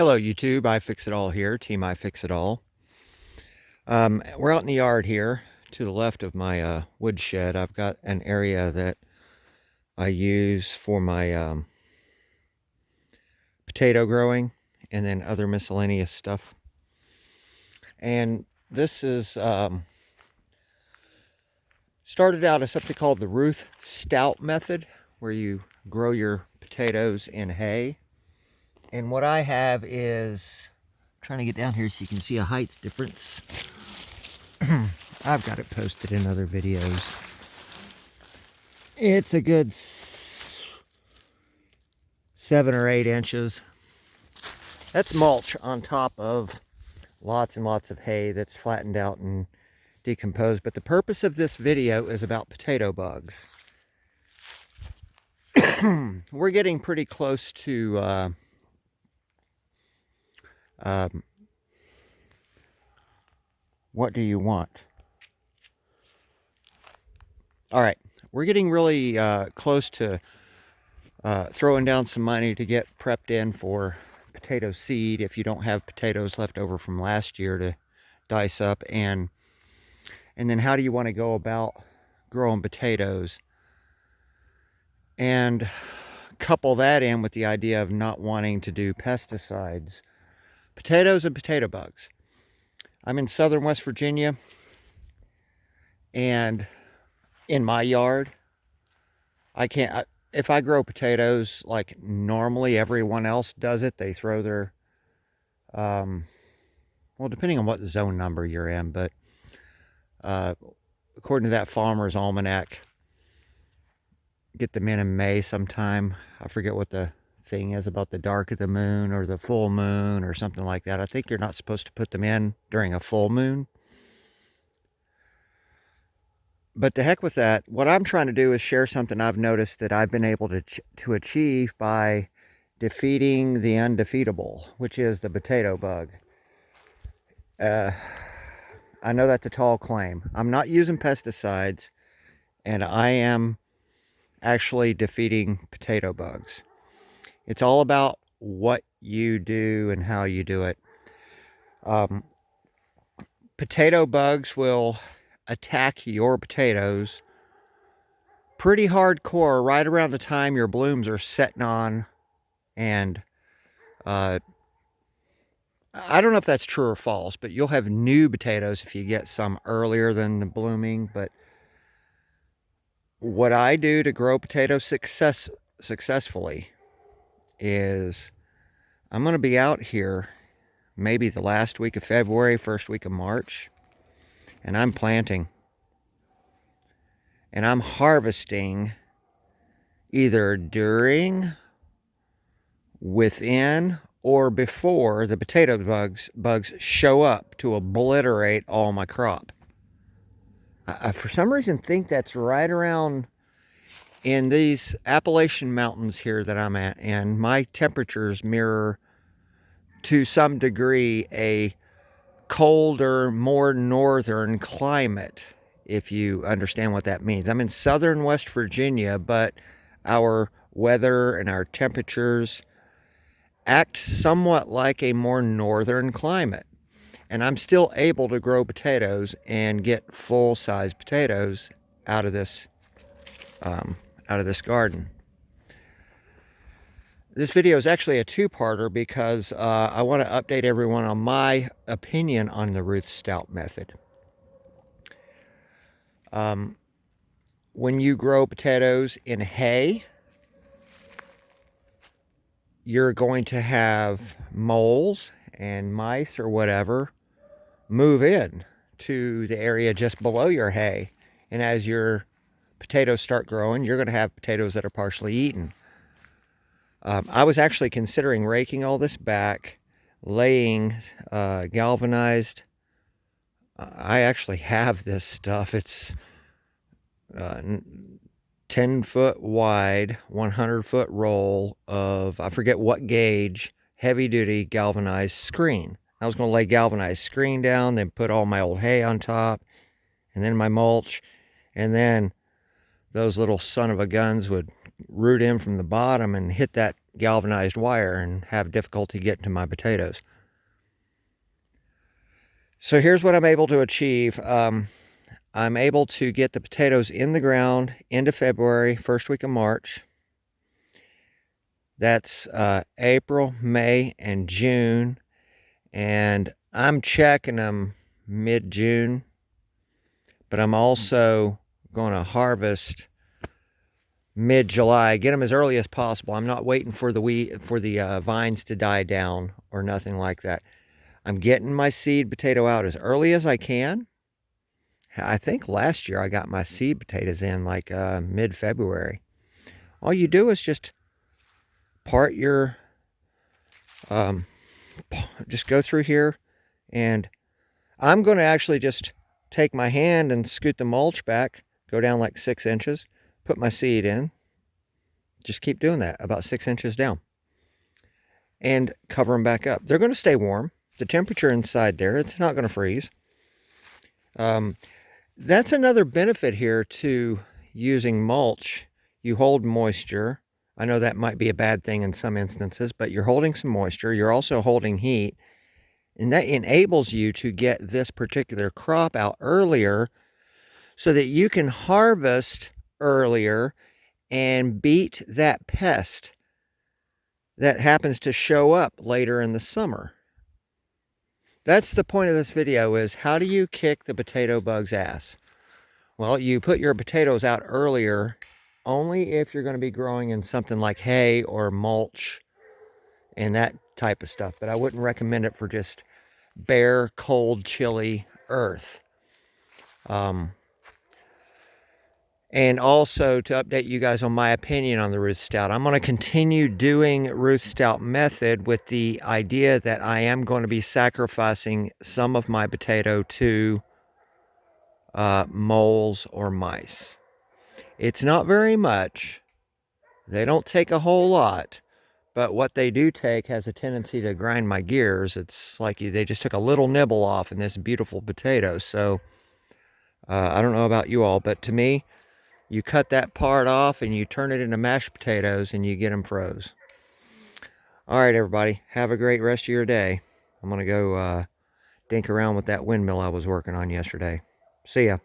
Hello YouTube, iFixItAll here, Team iFixItAll. We're out in the yard here. To the left of my woodshed, I've got an area that I use for my potato growing and then other miscellaneous stuff. And this is started out as something called the Ruth Stout method, where you grow your potatoes in hay. And what I have is, trying to get down here so you can see a height difference. I've got it posted in other videos. It's a good 7 or 8 inches. That's mulch on top of lots and lots of hay that's flattened out and decomposed. But the purpose of this video is about potato bugs. We're getting pretty close to what do you want? All right, we're getting really close to throwing down some money to get prepped in for potato seed if you don't have potatoes left over from last year to dice up. And then how do you want to go about growing potatoes? And couple that in with the idea of not wanting to do pesticides. Potatoes and potato bugs. I'm in southern West Virginia, and in my yard, if I grow potatoes like normally everyone else does it, they throw their, well, depending on what zone number you're in, but according to that Farmer's Almanac, get them in May sometime. I forget what the thing is about the dark of the moon or the full moon or something like that. I think you're not supposed to put them in during a full moon. But the heck with that. What I'm trying to do is share something I've noticed that I've been able to achieve by defeating the undefeatable, which is the potato bug. I know that's a tall claim. I'm not using pesticides, and I am actually defeating potato bugs. It's all about what you do and how you do it. Potato bugs will attack your potatoes pretty hardcore right around the time your blooms are setting on. And I don't know if that's true or false, but you'll have new potatoes if you get some earlier than the blooming. But what I do to grow potatoes successfully is I'm going to be out here maybe the last week of February, first week of March, and I'm planting. And I'm harvesting either during, within, or before the potato bugs show up to obliterate all my crop. I for some reason think that's right around in these Appalachian Mountains here that I'm at, and my temperatures mirror to some degree a colder, more northern climate, if you understand what that means. I'm in southern West Virginia, but our weather and our temperatures act somewhat like a more northern climate. And I'm still able to grow potatoes and get full-size potatoes out of this garden. This video is actually a two-parter because I want to update everyone on my opinion on the Ruth Stout method. When you grow potatoes in hay, you're going to have moles and mice or whatever move in to the area just below your hay. And as your potatoes start growing, you're going to have potatoes that are partially eaten. I was actually considering raking all this back, laying galvanized. I actually have this stuff. It's 10-foot wide, 100-foot roll of, I forget what gauge, heavy-duty galvanized screen. I was going to lay galvanized screen down, then put all my old hay on top, and then my mulch, and then those little son of a guns would root in from the bottom and hit that galvanized wire and have difficulty getting to my potatoes. So here's what I'm able to achieve. I'm able to get the potatoes in the ground into February, first week of March. That's April, May, and June. And I'm checking them mid-June. But I'm also going to harvest mid-July. Get them as early as possible. I'm not waiting for the vines to die down or nothing like that. I'm getting my seed potato out as early as I can. I think last year I got my seed potatoes in like mid-February. All you do is just part your, just go through here, and I'm going to actually just take my hand and scoot the mulch back, go down like 6 inches, put my seed in. Just keep doing that, about 6 inches down. And cover them back up. They're going to stay warm. The temperature inside there, it's not going to freeze. That's another benefit here to using mulch. You hold moisture. I know that might be a bad thing in some instances, but you're holding some moisture. You're also holding heat. And that enables you to get this particular crop out earlier so that you can harvest earlier and beat that pest that happens to show up later in the summer. That's the point of this video, is how do you kick the potato bug's ass? Well, you put your potatoes out earlier only if you're going to be growing in something like hay or mulch and that type of stuff. But I wouldn't recommend it for just bare, cold, chilly earth. And also to update you guys on my opinion on the Ruth Stout. I'm going to continue doing Ruth Stout method with the idea that I am going to be sacrificing some of my potato to moles or mice. It's not very much. They don't take a whole lot. But what they do take has a tendency to grind my gears. It's like they just took a little nibble off in this beautiful potato. So I don't know about you all, but to me, you cut that part off and you turn it into mashed potatoes and you get them froze. All right, everybody. Have a great rest of your day. I'm going to go dink around with that windmill I was working on yesterday. See ya.